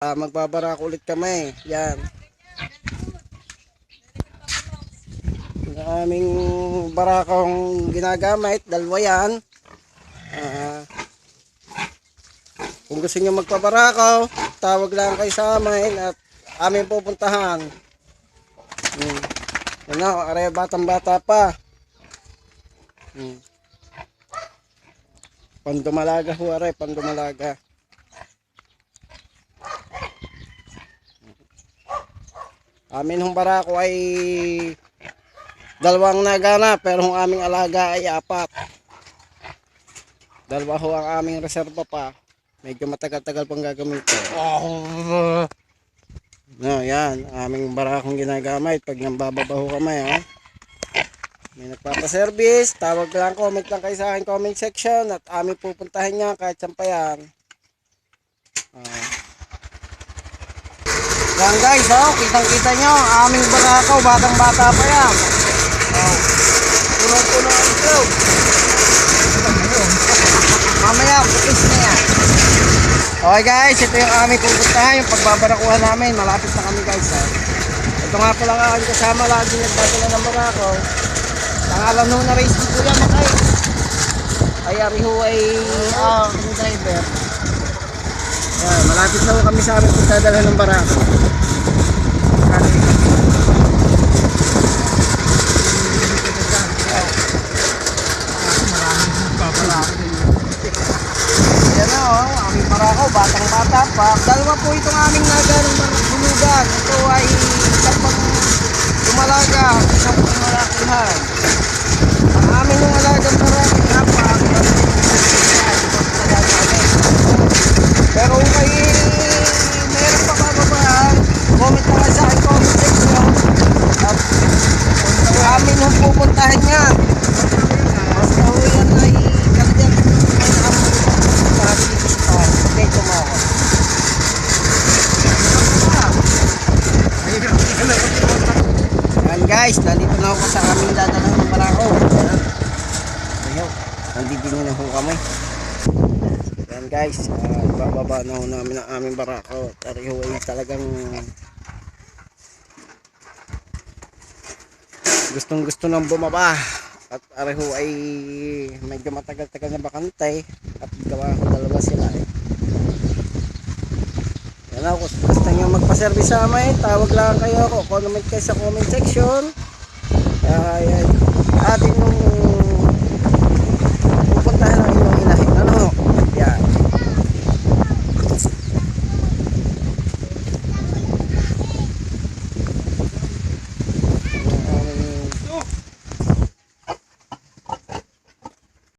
Magbabarak ulit kami. Yan. Yung aming barakong ginagamit, dalawa yan. Kung gusto nyo magpabarakaw, tawag lang kayo sa amin at aming pupuntahan. Ano, aray batang bata pa. Pandumalaga ho, aray, pandumalaga. Amin hong barako ay dalawang nagana, pero ang aming alaga ay 4. Dalawa ho ang aming reserva pa. Medyo matagal-tagal pang gagamitin. No, yan, aming barakong ginagamit pag nambababaho kami, ha. May nagpapaservice, tawag lang, comment lang kayo sa akin comment section at aming pupuntahin niya kahit saan pa yan. Yan guys, kitang-kita nyo, aming barakaw, batang-bata pa yan. Puno-puno ang itlog. Mamaya, bukis na yan. Okay guys, ito yung aming pupuntahan, yung pagbabarakuhan namin. Malapit na kami guys. Ito nga po lang aking kasama, lagi nagdadala ng barakaw. Pangalan nung na-race ni Kuya Makay. Ay, ariho ay driver. Yan, malapit na kami sa aming pagdadala ng barakaw. Ayan na aming barakaw, batang-bata pa. Dalawa po itong aming naganong bulugan. Ito ay isang pang dumalaga, isang pang malakihan. Ang aming nung alagang barakaw nga pa, pero kung meron pa kababaan, comment na sa akin comment section at amin nung pupuntahan niya. Basta ho yan ay kalagyan yan guys, nandito na ako sa aming dadalang ng barako. Ayaw, nandito na ho kami. Yan guys, bababa na ho namin ang aming barako. Tariho ay talagang gustong gusto nang bumaba. At areho ay medyo matagal-tagal na bakante at gawa ko dalawa sila Yan ako, kung gusto nyo magpa-service sa amin, tawag lang kayo ako, comment kayo sa comment section. Atin yung